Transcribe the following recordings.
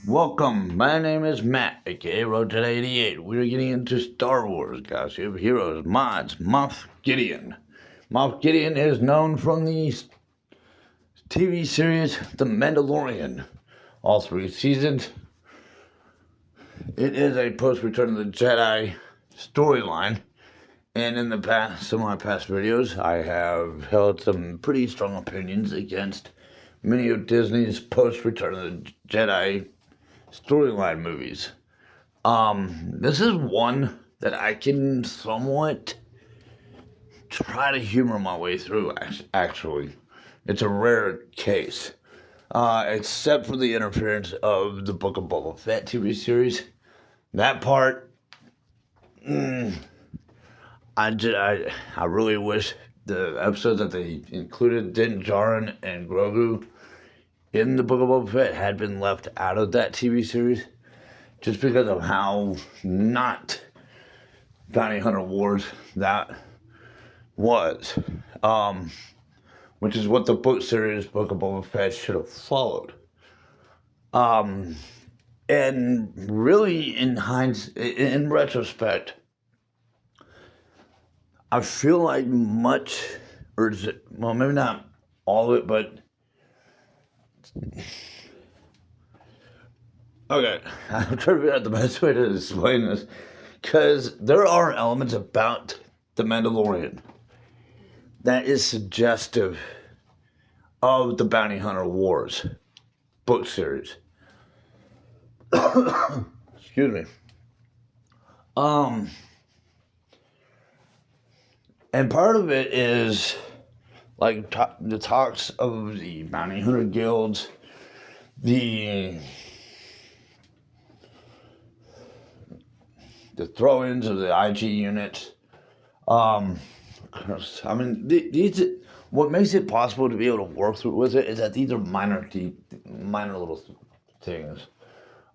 Welcome, my name is Matt, aka Road88. We're getting into Star Wars gossip, heroes, mods, Moff Gideon. Moff Gideon is known from the TV series The Mandalorian, all 3 seasons. It is a post-Return of the Jedi storyline, and in the past, some of my past videos, I have held some pretty strong opinions against many of Disney's post-Return of the Jedi storyline movies. This is one that I can somewhat try to humor my way through, actually. It's a rare case. Except for the interference of the Book of Boba Fett TV series. That part, I really wish the episodes that they included Din Djarin and Grogu in the Book of Boba Fett had been left out of that TV series, just because of how not Bounty Hunter Wars that was, which is what the book series Book of Boba Fett should have followed. And really, in retrospect, I feel like much, well, maybe not all of it, but okay, I'm trying to figure out the best way to explain this, because there are elements about The Mandalorian that is suggestive of the Bounty Hunter Wars book series. Excuse me. And part of it is like the talks of the bounty hunter guilds, the throw-ins of the IG units. I mean, these. What makes it possible to be able to work through with it is that these are minor little things.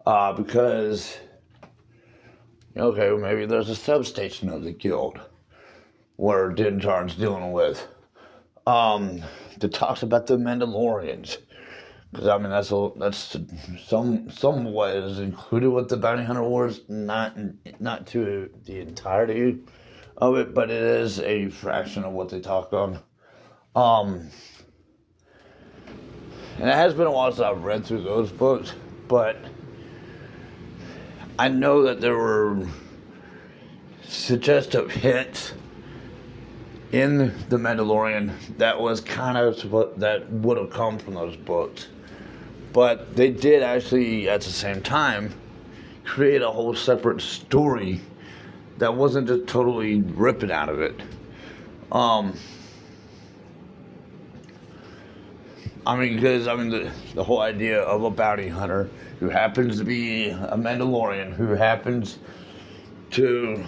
Because okay, maybe there's a substation of the guild where Din Djarin's dealing with. That talks about the Mandalorians, because I mean that's somewhat is included with the Bounty Hunter Wars, not to the entirety of it, but it is a fraction of what they talk on. And it has been a while since I've read through those books, but I know that there were suggestive hits in The Mandalorian that was kind of what that would have come from those books. But they did actually, at the same time, create a whole separate story that wasn't just totally ripping out of it. Because the whole idea of a bounty hunter who happens to be a Mandalorian, who happens to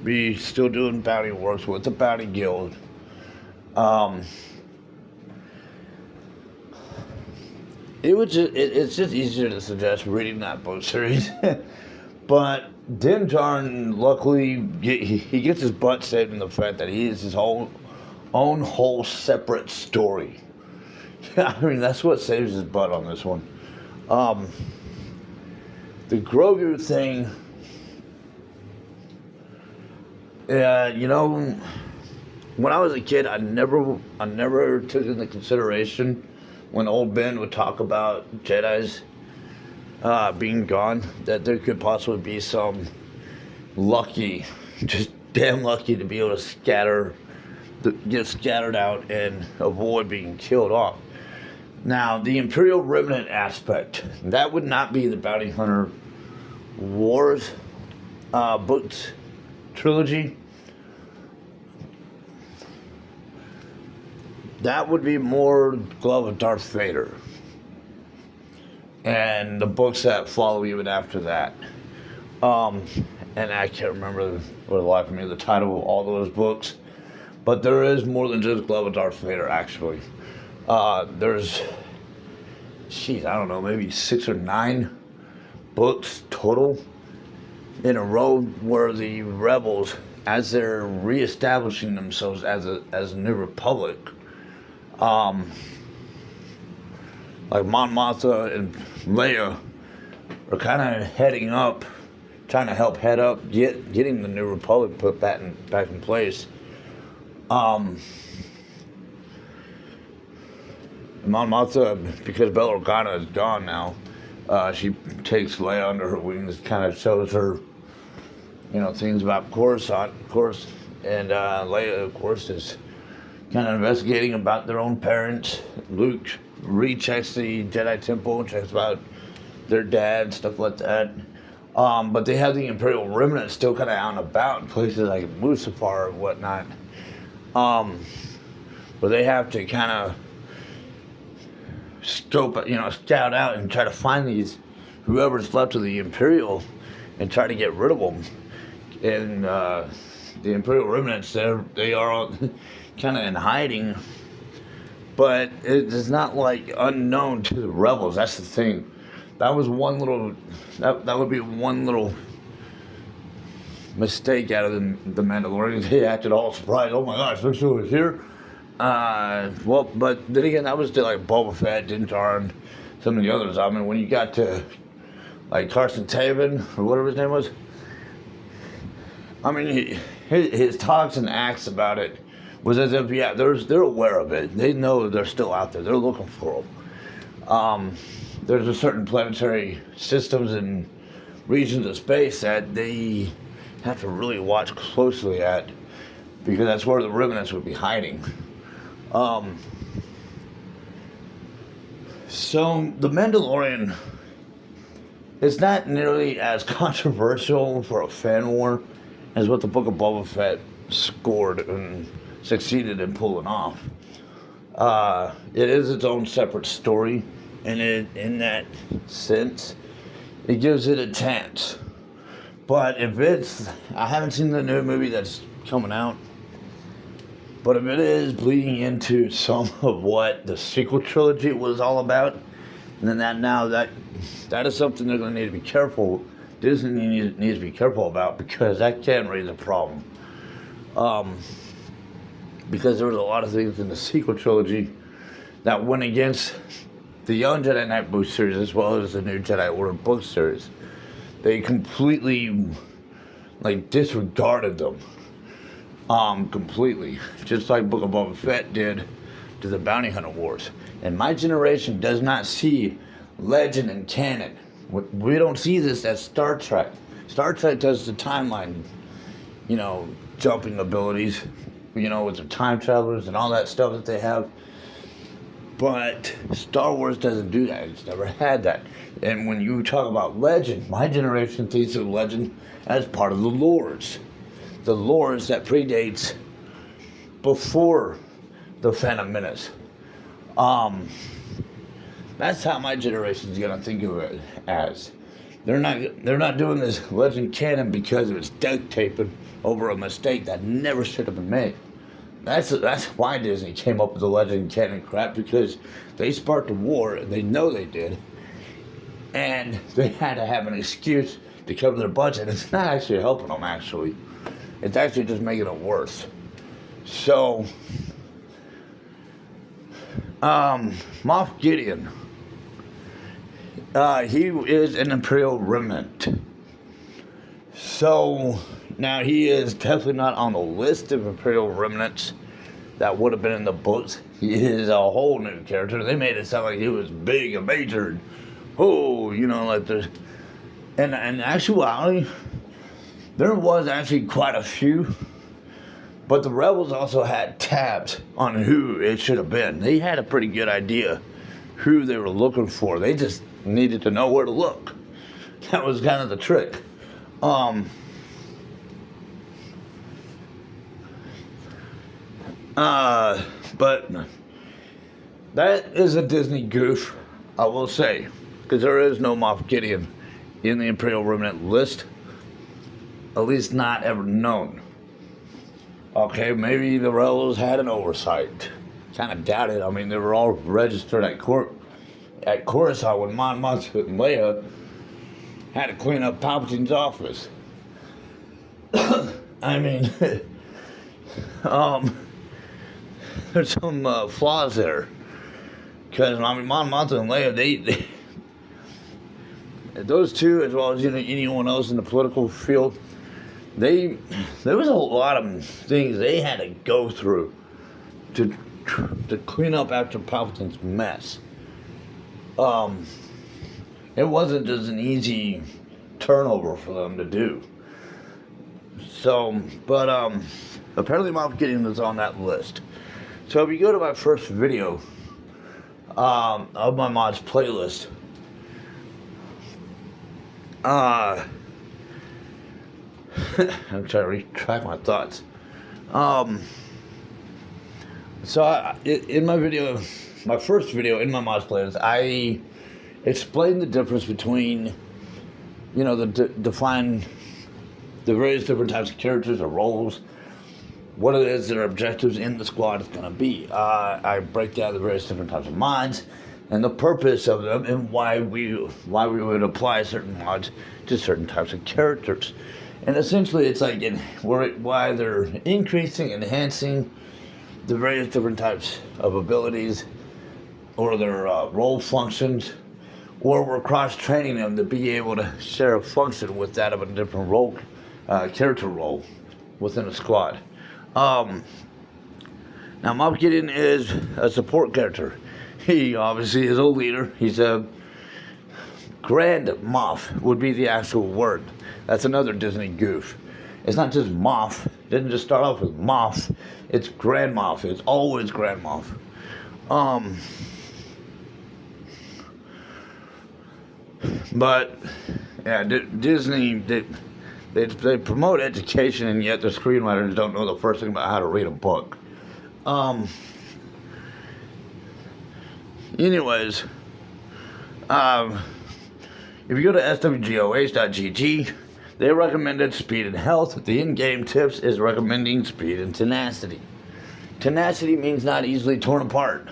be still doing bounty works with the bounty guild. It's just easier to suggest reading that book series. But Din Djarin, luckily, he gets his butt saved in the fact that he is his own whole separate story. I mean, that's what saves his butt on this one. The Grogu thing, when I was a kid, I never took into consideration when old Ben would talk about Jedi's being gone, that there could possibly be some just damn lucky to be able to get scattered out and avoid being killed off. Now, the Imperial Remnant aspect, that would not be the Bounty Hunter Wars books trilogy. That would be more Glove of Darth Vader. And the books that follow even after that. And I can't remember for the life of me the title of all those books. But there is more than just Glove of Darth Vader, actually. There's, I don't know, maybe 6 or 9 books total in a row where the rebels, as they're reestablishing themselves as a new republic, like Mon Mothma and Leia are kind of heading up, trying to help head up, getting the New Republic put back in place. Mon Mothma, because Bail Organa is gone now, she takes Leia under her wings, kind of shows her, things about Coruscant, of course, and Leia, of course, is kind of investigating about their own parents. Luke rechecks the Jedi Temple, checks about their dad, stuff like that. But they have the Imperial remnant still kind of out and about in places like Mustafar and whatnot. Where they have to kind of scout out and try to find whoever's left of the Imperial and try to get rid of them. And the Imperial remnants, they are all kind of in hiding, but it is not like unknown to the rebels. That's the thing. That was one little, that would be one little mistake out of the Mandalorians. They acted all surprised. Oh my gosh, they're still here. Well, but then again, that was to like Boba Fett, Din Djarin, some of the others. I mean, when you got to like Carson Taven or whatever his name was, I mean, his talks and acts about it was as if, yeah, they're aware of it. They know they're still out there. They're looking for them. There's a certain planetary systems and regions of space that they have to really watch closely at, because that's where the remnants would be hiding. So the Mandalorian is not nearly as controversial for a fan war as what the Book of Boba Fett scored and succeeded in pulling off. It is its own separate story, and in that sense, it gives it a chance. But I haven't seen the new movie that's coming out, but if it is bleeding into some of what the sequel trilogy was all about, then that is something they're going to need to be careful. Disney needs to be careful about, because that can raise a problem. Because there was a lot of things in the sequel trilogy that went against the Young Jedi Knight book series as well as the New Jedi Order book series. They completely disregarded them. Completely. Just like Book of Boba Fett did to the Bounty Hunter Wars. And my generation does not see legend and canon. We don't see this as Star Trek. Star Trek does the timeline, jumping abilities, with the time travelers and all that stuff that they have. But Star Wars doesn't do that. It's never had that. And when you talk about legend, my generation thinks of legend as part of the lores. The lores that predates before the Phantom Menace. That's how my generation's gonna think of it as. They're not doing this legend canon because it was duct taping over a mistake that never should have been made. That's why Disney came up with the legend canon crap, because they sparked a war, and they know they did, and they had to have an excuse to cover their budget. It's not actually helping them, actually. It's actually just making it worse. So, Moff Gideon, he is an Imperial remnant. So, now he is definitely not on the list of Imperial remnants that would have been in the books. He is a whole new character. They made it sound like he was big and major. Like there's... And in actuality, there was actually quite a few. But the rebels also had tabs on who it should have been. They had a pretty good idea who they were looking for. They just needed to know where to look. That was kind of the trick. But that is a Disney goof, I will say, because there is no Moff Gideon in the Imperial Remnant list, at least not ever known. Okay, maybe the rebels had an oversight. Kind of doubt it. I mean, they were all registered at Coruscant when Mon Mothma and Leia had to clean up Palpatine's office. I mean, there's some flaws there. Because, Mon Mothma and Leia, those two, as well as anyone else in the political field, there was a lot of things they had to go through to clean up after Palpatine's mess. It wasn't just an easy turnover for them to do. So, but apparently Moff Gideon was on that list. So if you go to my first video of my mods playlist, I'm trying to retract my thoughts. So in my video, my first video in my mods playlist, I explained the difference between, define the various different types of characters or roles, what it is their objectives in the squad is going to be. I break down the various different types of mods and the purpose of them and why we would apply certain mods to certain types of characters. And essentially, it's like why they're increasing, enhancing the various different types of abilities or their role functions, or we're cross-training them to be able to share a function with that of a different role, character role within a squad. Now, Moff Gideon is a support character. He obviously is a leader. He's a Grand Moff would be the actual word. That's another Disney goof. It's not just Moff. It didn't just start off with Moff. It's Grand Moff. It's always Grand Moff. But yeah, Disney they promote education, and yet the screenwriters don't know the first thing about how to read a book. Anyways, if you go to swgoh.gg, they recommended speed and health. The in-game tips is recommending speed and tenacity. Tenacity means not easily torn apart.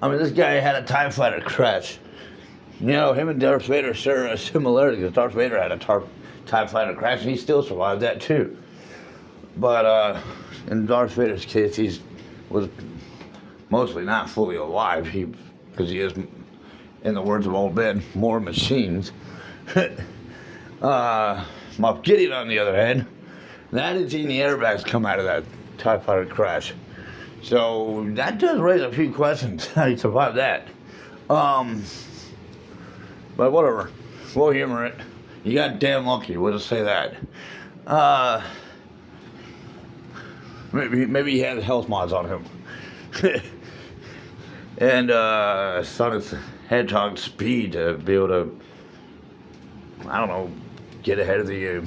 I mean, this guy had a TIE fighter crash. Him and Darth Vader share a similarity, because Darth Vader had a TIE fighter crash, and he still survived that too. But in Darth Vader's case, he was mostly not fully alive, because he is, in the words of old Ben, more machines. Moff Gideon, on the other hand, that is in the airbags come out of that TIE fighter crash. So that does raise a few questions, how he survived that. But whatever, we'll humor it. You got damn lucky, we'll just say that. Maybe he had health mods on him. And Sonic Hedgehog speed to be able to, I don't know, get ahead of the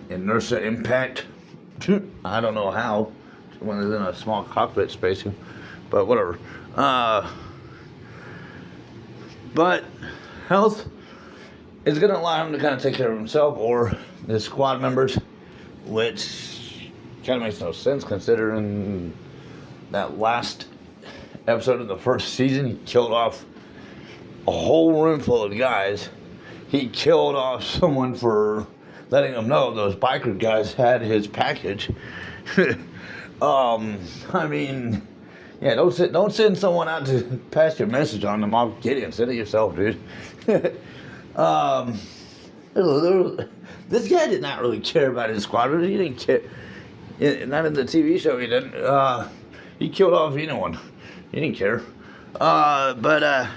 inertia impact. I don't know how, when it's in a small cockpit space, but whatever. But health is going to allow him to kind of take care of himself or his squad members, which kind of makes no sense considering that last episode of the first season, he killed off a whole room full of guys. He killed off someone for letting him know those biker guys had his package. I mean, yeah, don't send someone out to pass your message on to Moff Gideon. Send it yourself, dude. This guy did not really care about his squad. He didn't care. Not in the TV show, he didn't. He killed off anyone. He didn't care. But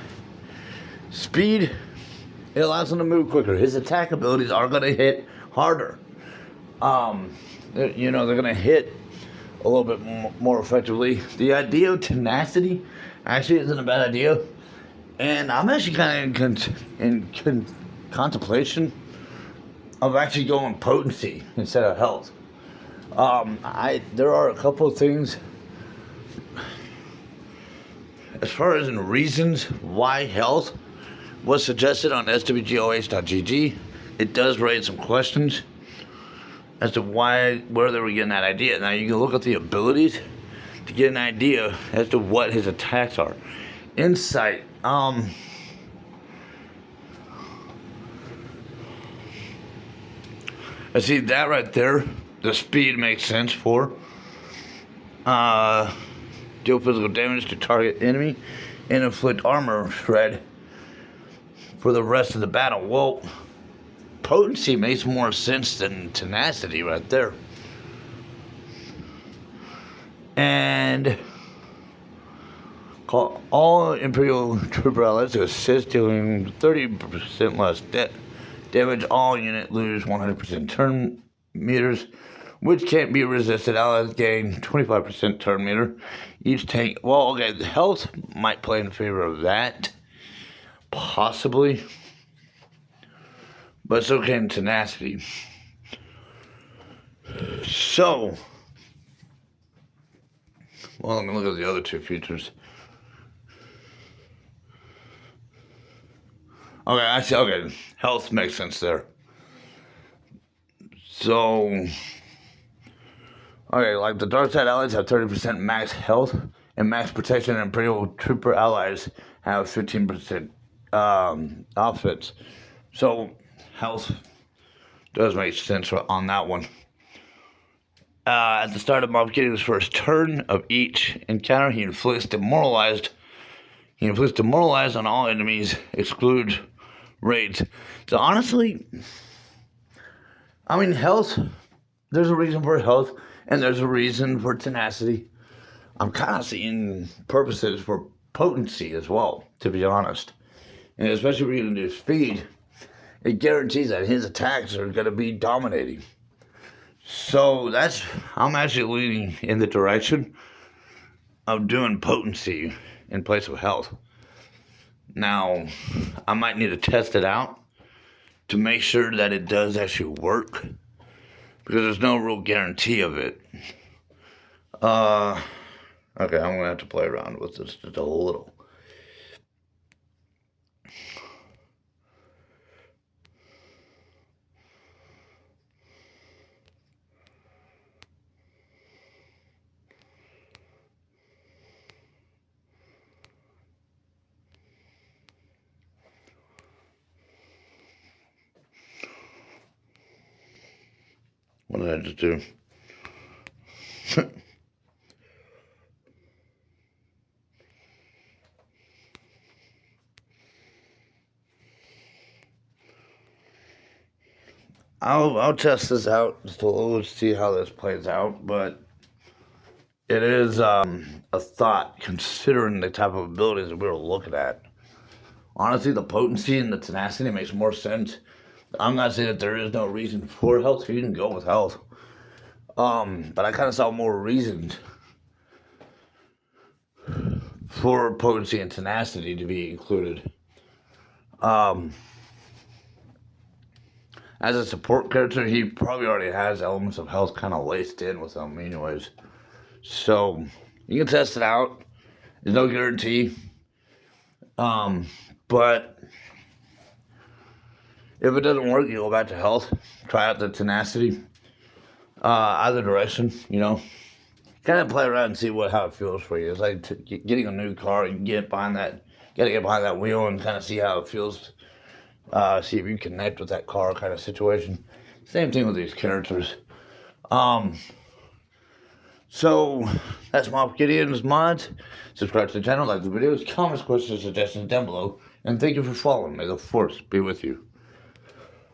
speed, it allows him to move quicker. His attack abilities are going to hit harder. They're going to hit a little bit more effectively. The idea of tenacity actually isn't a bad idea. And I'm actually kind of in contemplation of actually going potency instead of health. There are a couple of things as far as in reasons why health was suggested on swgoh.gg. It does raise some questions as to where they were getting that idea. Now you can look at the abilities to get an idea as to what his attacks are. Insight. I see that right there. The speed makes sense for. Deal physical damage to target enemy and inflict armor shred for the rest of the battle. Well, potency makes more sense than tenacity right there. And call all Imperial Trooper allies to assist, dealing 30% less damage. All unit lose 100% turn meters, which can't be resisted. Allies gain 25% turn meter. Each tank, well, okay, the health might play in favor of that, possibly, but so can tenacity. So, well, let me look at the other two features. Okay, I see. Okay, health makes sense there. So, okay, like the dark side allies have 30% max health and max protection, and Imperial Trooper allies have 15% offense. So, health does make sense on that one. At the start of Moff Gideon's first turn of each encounter, he inflicts demoralize on all enemies, exclude raids. So honestly, I mean, health, there's a reason for health, and there's a reason for tenacity. I'm kind of seeing purposes for potency as well, to be honest. And especially if you're going to do speed, it guarantees that his attacks are going to be dominating. So I'm actually leaning in the direction of doing potency in place of health. Now, I might need to test it out to make sure that it does actually work, because there's no real guarantee of it. Okay, I'm going to have to play around with this just a little. What did I just do? I'll test this out just a little to see how this plays out, but it is a thought considering the type of abilities that we were looking at. Honestly, the potency and the tenacity makes more sense. I'm not saying that there is no reason for health. You can go with health. But I kind of saw more reasons for potency and tenacity to be included. As a support character, he probably already has elements of health kind of laced in with him anyways. So, you can test it out. There's no guarantee. But if it doesn't work, you go back to health. Try out the tenacity. Either direction, kind of play around and see how it feels for you. It's like getting a new car. You gotta get behind that wheel and kind of see how it feels. See if you connect with that car kind of situation. Same thing with these characters. So that's Moff Gideon's mods. Subscribe to the channel, like the videos, comments, questions, suggestions down below, and thank you for following. May the Force be with you.